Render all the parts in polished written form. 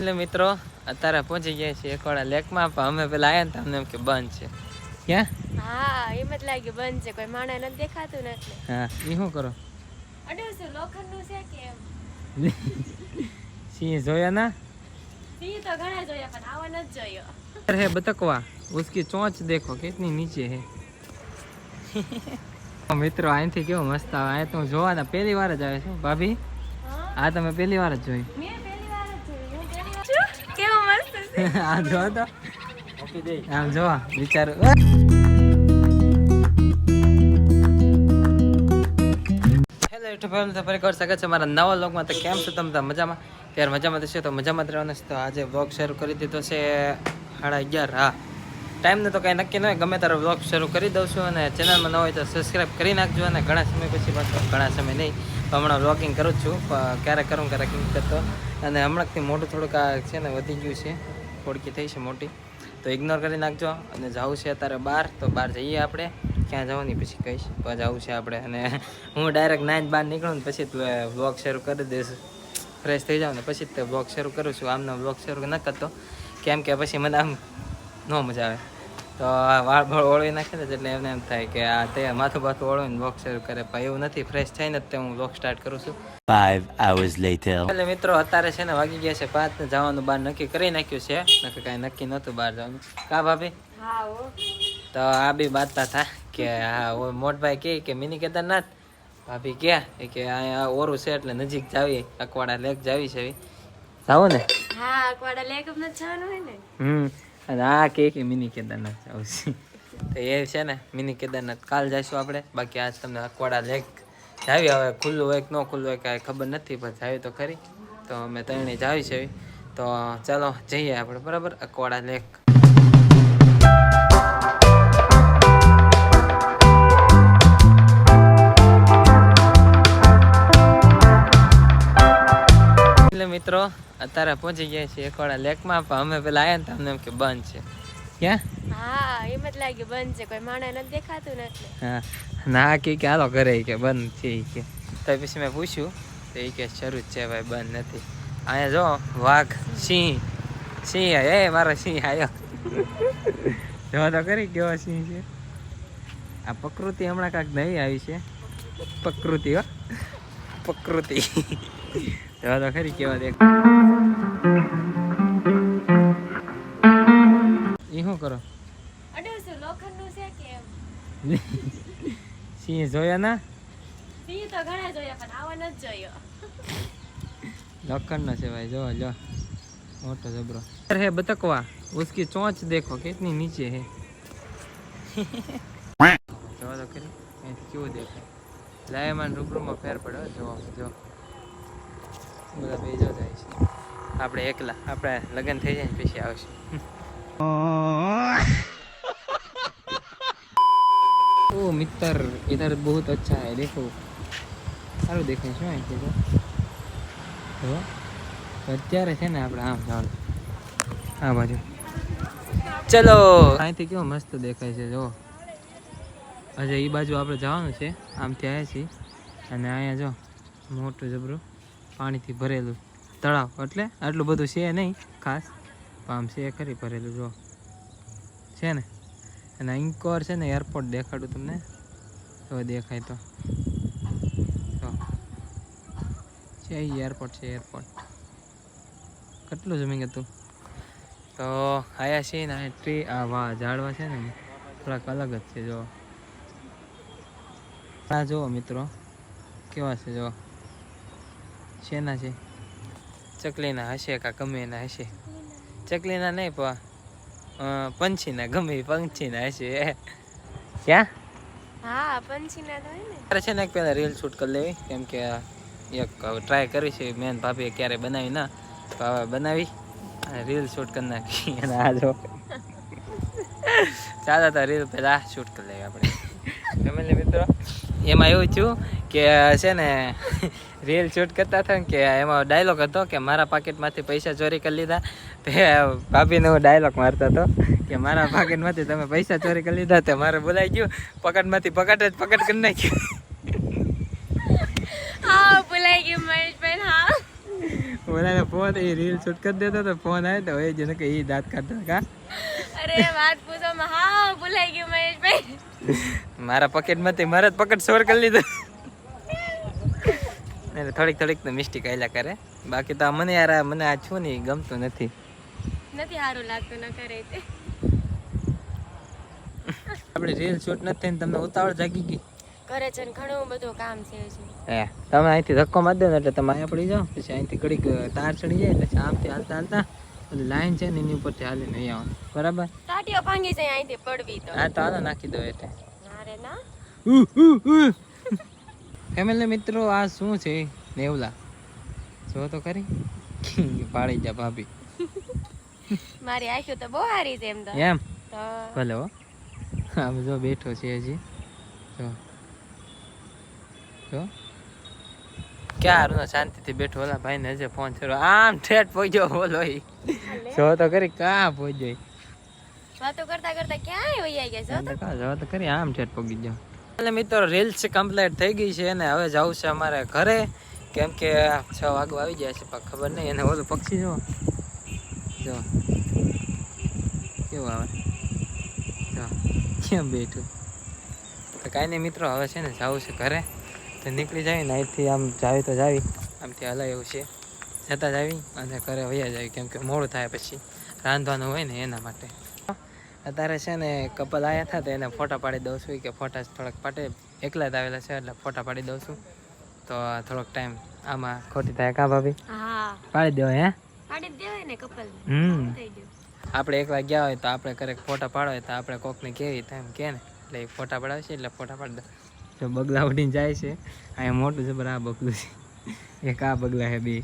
એટલે મિત્રો અત્યારે પહોંચી ગયા છીએ એકવાડા લેકમાં, પણ અમે પેલા આયા ને તમને એમ કે બંધ છે. ક્યાં? હા એમ જ લાગ્યું બંધ છે, કોઈ માણસ નથી દેખાતું ને એટલે. હા એ શું કરો? અડ્યું છે લોખંડનું છે કે એમ. સિંહ જોયા ના? સિંહ તો ઘણા જોયા પણ આવા નથી જોયો. है बतकवा, उसकी चोंच देखो कितनी नीचे है. મિત્રો અહીંથી કેવો મસ્ત આવે. આ તો જોવાના પહેલી વાર જ આવે છે ભાભી. આ તમે પહેલી વાર જ જોઈ? મેં પહેલી વાર જ જોયું. હું પહેલી વાર કેવો મસ્ત છે. આ જો તો આમ જોવા વિચારો. હેલો યુટ્યુબ ફેમિલી, તો ફરી કરી શકે છે મારા નવા વ્લોગમાં. તો કેમ છો તમે? મજામાં? ત્યારે મજામાં થશે તો મજામાં જ રહેવાનું છે. તો આજે વ્લોગ શરૂ કરી દીધો છે 11:30. હા, ટાઈમને તો કાંઈ નક્કી ન હોય, ગમે ત્યારે વ્લોગ શરૂ કરી દઉં છું. અને ચેનલમાં ન હોય તો સબસ્ક્રાઈબ કરી નાખજો. અને ઘણા સમય પછી પાછો, ઘણા સમય નહીં તો હમણાં વ્લોગિંગ કરું જ છું, ક્યારેક કરું ક્યારેક નહીં કરતો. અને હમણાંથી મોટું થોડુંક આ છે ને વધી ગયું છે, થોડકી થઈ છે મોટી, તો ઇગ્નોર કરી નાખજો. અને જવું છે અત્યારે બહાર, તો બહાર જઈએ આપણે. ક્યાં જવાની પછી કહીશ, તો જવું છે આપણે. અને હું ડાયરેક્ટ 9 બહાર નીકળું ને પછી વ્લોગ શરૂ કરી દઈશ. ફ્રેશ થઈ જાઉં ને પછી જ તે વ્લોગ શરૂ કરું છું. આમનો વ્લોગ શરૂ ન કરતો, કેમ કે પછી મને આમ ન મજા આવે. તો આ વાળ ભાળ ઓળવી નાખે ને એટલે એમને એમ થાય કે આ તે માથું બાથું ઓળવીને વ્લોગ શરૂ કરે, પણ એવું નથી. ફ્રેશ થઈને જ તે હું વ્લોગ સ્ટાર્ટ કરું છું. 5 hours later. એટલે મિત્રો અત્યારે છે ને વાગી ગયા છે 5 ને જવાનું બહાર નક્કી કરી નાખ્યું છે. નક્કી કાંઈ નક્કી નહોતું બહાર જવાનું. કા ભાભી? હા હો. તો આ બી બાતતા હતા કે હા મોટભાઈ કે મિની કેદારનાથ. ભાભી ક્યાં? કે અહીંયા ઓરું છે એટલે નજીક જાવી, અકવાડા લેક જાવી છે. જાવો ને? હા અકવાડા લેક જ જવાનું હોય ને. અને આ કે મિની કેદારનાથ જવું છે. તો એ છે ને મિની કેદારનાથ કાલ જઈશું આપણે. બાકી આજ તમને અકવાડા લેક જાવી. હવે ખુલ્લું હોય કે ન ખુલ્લું હોય કાંઈ ખબર નથી, પણ જાવી તો ખરી. તો અમે ત્રણે જાવી છે. તો ચાલો જઈએ આપણે, બરાબર, અકવાડા લેક. એટલે મિત્રો અત્યારે પહોંચી ગયા છીએ એકવાડા લેકમાં, પણ અમે પેલા આયા ને તમને એમ કે બંધ છે. ક્યાં? હા એમ જ લાગ્યું બંધ છે, કોઈ માણસ નથી દેખાતું ને એટલે. હા ના કે હાલો ઘરે કે બંધ છે કે. તો પછી મેં પૂછ્યું તો એ કે શરૂ જ છે ભાઈ, બંધ નથી. અહીંયા જો વાઘ, સિંહ એ મારો સિંહ આવ્યો. જો તો કરી કેવો સિંહ છે. આ પ્રકૃતિ હમણાં કાંઈક નવી આવી છે. પ્રકૃતિ હો, પ્રકૃતિ. જો તો ખરી કેવા દેખ. એ શું કરો? અડ્યું છે લોખંડનું છે કે એમ. સિંહ જોયા ના? સિંહ તો ઘણા જોયા પણ આવા નથી જોયો. लोखंड से भाई, जो जो मोटो जबरो है बतकवा, उसकी चोंच देखो कितनी नीचे है. जो तो करी क्यों देखे लायमान रूबरू में फेर पड़ो. जो जो બધા બેજો જાય છે. આપણે એકલા, આપણે લગ્ન થઈ જાય ને પછી આવશે. ओ मित्र, इधर बहुत अच्छा है, देखो साરું દેખાય છે અહીંથી. તો અત્યારે છે ને આપણે આમ જવાનું, આ બાજુ. ચલો, અહીંથી કેવો મસ્ત દેખાય છે. જો હજે એ બાજુ આપણે જવાનું છે, આમથી આવ્યા છીએ. અને અહીંયા જો મોટું જબરું પાણીથી ભરેલું તળાવ, એટલે આટલું બધું છે નહીં ખાસ, પણ આમ છે ખરી ભરેલું. જો છે ને. અને ઇન્કોર છે ને એરપોર્ટ દેખાડું તમને, તો દેખાય તો છે એરપોર્ટ છે. એરપોર્ટ કેટલું જમીન હતું. તો આયા છે ને ટ્રી, આ વાહ ઝાડવા છે ને થોડાક અલગ જ છે. જો આ જુઓ મિત્રો કેવા છે. જો શેના છે? ચકલીના હશે કા ગમે એના હશે. ચકલીના નહીં પણ પંછીના, ગમે એ પંછીના હશે. ક્યાં? હા પંછીના તો હોય ને. ત્યારે છે ને એક પહેલાં રીલ શૂટ કરી લેવી, કેમ કે એક ટ્રાય કરી છે મેન ભાભીએ ક્યારે બનાવી ના, તો હવે બનાવી અને રીલ શૂટ કરી નાખી. અને આ જો ચાલો તો રીલ પહેલાં શૂટ કરી લઈએ આપણે. ફેમિલી મિત્રો, એમાં એવું થયું કે છે ને રીલ શૂટ કરતા હતા ને, કે એમાં ડાયલોગ હતો કે મારા પાકીટમાંથી પૈસા ચોરી કરી લીધા. તે ભાભીને હું ડાયલોગ મારતો હતો કે મારા પાકીટમાંથી તમે પૈસા ચોરી કરી લીધા. તે મારે બોલાઈ ગયું, પકડમાંથી પકડ કરી નાખ્યું. હા ભૂલાઈ ગયું મહેશભાઈ. હા ઓલાને ફોન એ રીલ શૂટ કરી દેતો તો ફોન આવ્યો તો એ જેને કે એ દાંત કાઢતો કા અરે વાત પૂછો માં હા ભૂલાઈ ગયું મહેશભાઈ. મારા પોકેટમાંથી મારા જ પોકેટ સોર કરી લીધો એટલે થોડીક તો મિસ્ટેક આયલા કરે બાકી તો મને યાર મને આ છું ને ગમતું નથી સારું લાગતું ન કરે તે. આપણે રીલ શૂટ નથી થઈને તમને ઉતાવળ જાગી ગઈ ઘરે છે ને ઘણું બધું કામ છે હજી. હે તમે અહીંથી ધક્કો મારી દો ને એટલે તમે અહીંયા પડી જાઓ પછી અહીંથી ઘડીક તાર ચડી જાય એટલે આમથી હાલતા ઓલી લાઈન છે ને એની ઉપરથી હાલીને અહીંયા આવવાનું બરાબર. ટાટીઓ ભાંગી જાય અહીંથી પડવી તો. હા તો હાલો નાખી દો એટલે અરે ના ફેમિલી મિત્રો આ શું છે નેવલા જો તો ખરી પાડી જા ભાભી મારી આંખો તો બહુ સારી છે એમ તો. એમ તો ભલે હો આમ જો બેઠો છે હજી જો જો ક્યારનો શાંતિથી બેઠો ઓલા ભાઈને હજે ફોન કર્યો આમ ઠેઠ પહોંચ્યો બોલો ઈ જો તો કરી કાં પહોંચ્યો વાતો કરતા કરતા ક્યાંય વહી ગયા છો. જો તો કરી આમ ઠેઠ પહોંચી ગયો. એટલે મિત્રો રીલ્સ કમ્પ્લીટ થઈ ગઈ છે અને હવે જવું છે અમારે ઘરે કેમ કે 6 વાગવા આવી જાય છે પણ ખબર નહીં એને ઓલું પક્ષી જો જો કેવું આવે જો કેમ બેઠું તો કાંઈ નહીં મિત્રો હવે છે ને જવું છે ઘરે તો નીકળી જાય ને અહીંથી આમ જાવી તો જાવી આમથી હલાય એવું છે જતા જાવી અને ઘરે વયા જાવી કેમ કે મોડું થાય પછી રાંધવાનું હોય ને એના માટે. અત્યારે છે ને કપલ આવ્યા હતા તો એને ફોટા પાડી દઉં છું કે ફોટા થોડાક પાટે એકલા જ આવેલા છે એટલે ફોટા પાડી દઉં છું તો થોડોક ટાઈમ આમાં ખોટી થાય કા ભાભી હા પાડી દેવાય હે પાડી દેવાય ને કપલ થઈ ગયું. આપણે એકલા ગયા હોય તો આપણે કરે ફોટા પાડો હોય તો આપણે કોકને કેવી થાય એમ કે ને એટલે એ ફોટા પડાવે છે એટલે ફોટા પાડી દો. જો બગલા ઉડીને જાય છે અહીંયા મોટું છે પણ આ બગલું છે એક આ બગલા હે બે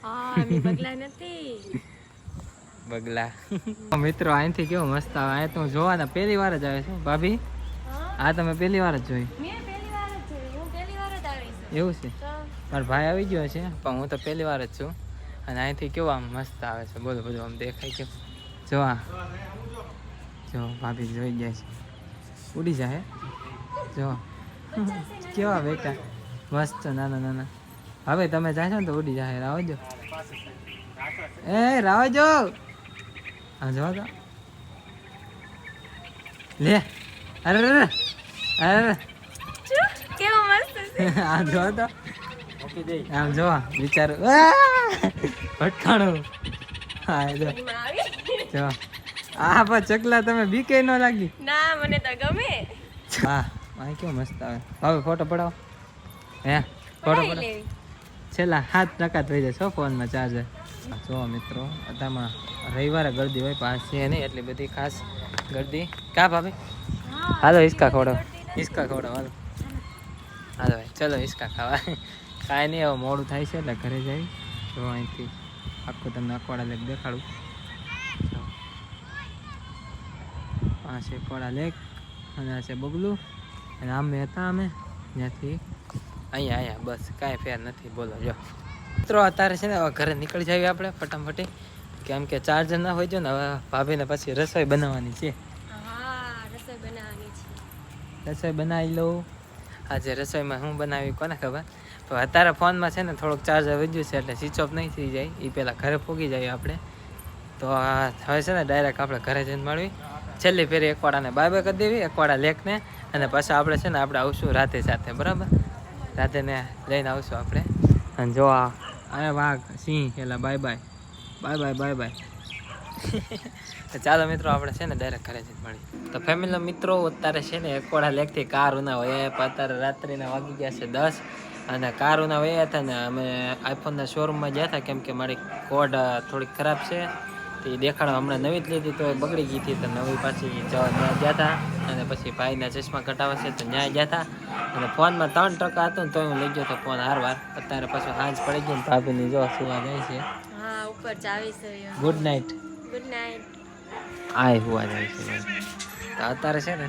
હા અમે બગલા નથી બગલા મિત્રો અહીંથી કેવું મસ્ત આવે અહીંયા તો હું જોવાના પહેલી વાર જ આવે છું ભાભી આ તમે પહેલી વાર જ જોઈ મેં પહેલી વાર જ જોઈ. હું પહેલી વાર જ આવી છું. એવું છે તો મારો ભાઈ આવી ગયો છે પણ હું તો પહેલી વાર જ છું અને અહીંથી કેવું આમ મસ્ત આવે છે બોલો બધું આમ દેખાય કેવું જો આ જો ભાભી જોઈ ગયા છે ઉડી જાય જો કેવા બેટા મસ્ત નાના નાના હવે તમે જાશો ને તો ઉડી જાય રાવજો એ રાવજો હા જો તો લે અરે અરે અરે કેવો મસ્ત છે. આ જો તો આમ જો વિચારો ભટકાણું હા જો એમાં આવી. જો આ પણ ચકલા તમે બીકે ન લાગી ના મને તો ગમે. હા આ કેવો મસ્ત આવે હવે ફોટો પડાવો હે ફોટો પડાવી પડાવો લેવી. છેલ્લા 7% થઈ જશે ફોનમાં ચાર્જર. જો મિત્રો અત્યારમાં રવિવારે ગરદી હોય પાસ છે નહીં એટલી બધી ખાસ ગરદી કા ભાભી હાલો હિસકા ખવડાવ હિસકા ખવડાવ હાલો હાલો ભાઈ ચલો હિસકા ખાવા કાંઈ નહીં હવે મોડું થાય છે એટલે ઘરે જઈ જો અહીંથી આખું તમને અખવાડા લેક દેખાડું આ છે અખવાડા લેક અને આ છે બગલું અને આમે હતા અમે ત્યાંથી અહીંયા બસ કાંઈ ફેર નથી બોલો જો મિત્રો અત્યારે છે ને હવે ઘરે નીકળી જઈએ આપણે ફટાફટી કેમ કે ચાર્જર ના હોય જો ને હવે ભાભીને પછી રસોઈ બનાવવાની છે હા રસોઈ બનાવવાની છે. રસોઈ બનાવી લઉં આજે રસોઈમાં શું બનાવી કોને ખબર તો અત્યારે ફોનમાં છે ને થોડુંક ચાર્જર વધ્યું છે એટલે સ્વિચ ઓફ નહીં થઈ જાય એ પહેલાં ઘરે પૂગી જાય આપણે તો હવે છે ને ડાયરેક્ટ આપણે ઘરે જઈને મળવી છેલ્લી ફેરી એકવાડાને બાય બાય કરી દેવી એકવાડા લેકને અને પાછા આપણે છે ને આપણે આવશું રાતે સાથે બરાબર રાતેને લઈને આવશું આપણે અને જો આ વાઘ સિંહ એટલે bye bye bye bye bye bye તો ચાલો મિત્રો આપણે છે ને ડાયરેક્ટ ઘરે જઈને મળી તો ફેમિલી મિત્રો અત્યારે છે ને એકવાડા લેકથી કાર ઉના હોય અત્યારે રાત્રિના વાગી ગયા છે 10 અને કાર ઉના વયા હતા ને અમે આઈફોનના શોરૂમમાં ગયા હતા કેમ કે મારી કોડ થોડીક ખરાબ છે તો એ દેખાડવા હમણાં નવી જ લીધી તો બગડી ગઈ હતી તો નવી પાછી ત્યાં ગયા હતા અને પછી ભાઈના ચશ્મા કટાવે છે તો ત્યાં ગયા હતા અને ફોનમાં 3% હતું ને તો હું લઈ ગયો હતો ફોન હારવાર અત્યારે પાછું સાંજ પડી ગઈ ને ભાભીની જો સુવા જાય છે હા ઉપર જાવી છે. Good night good night. આય હુવા જાય છે તો અત્યારે છે ને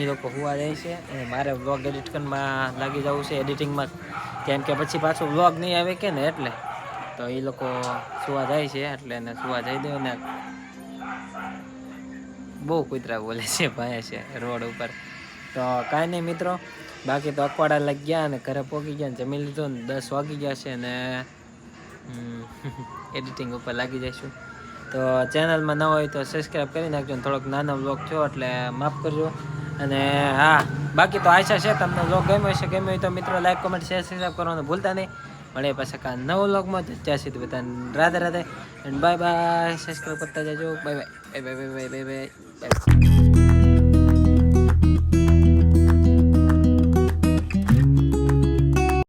એ લોકો હુવા જાય છે અને મારે વ્લોગ એડિટ કરવામાં લાગી જવું છે એડિટિંગમાં કેમ કે પછી પાછું વ્લોગ નહીં આવે કે ને એટલે તો એ લોકો સુવા જાય છે એટલે એને સુવા જઈ દો ને બહુ કૂતરા બોલે છે ભાઈ છે રોડ ઉપર તો કાંઈ નહીં મિત્રો બાકી તો અખવાડા લાગી ગયા અને ઘરે પહોંચી ગયા ને જમી લીધું ને 10 વાગી ગયા છે અને એડિટિંગ ઉપર લાગી જઈશું. તો ચેનલમાં ન હોય તો સબસ્ક્રાઈબ કરી નાખજો. થોડોક નાનો વ્લોગ થયો એટલે માફ કરજો. અને હા, બાકી તો આશા છે તમને વ્લોગ ગમ્યો હશે. ગમ્યો હોય તો મિત્રો લાઈક, કોમેન્ટ, શેર, સબસ્ક્રાઈબ કરવાનું ભૂલતા નહીં. મળીએ પાછા કા નવો વ્લોગમાં. ત્યાં સુધી બધાને Radhe Radhe and bye bye. Subscribe કરતા જજો. Bye bye bye bye bye bye bye.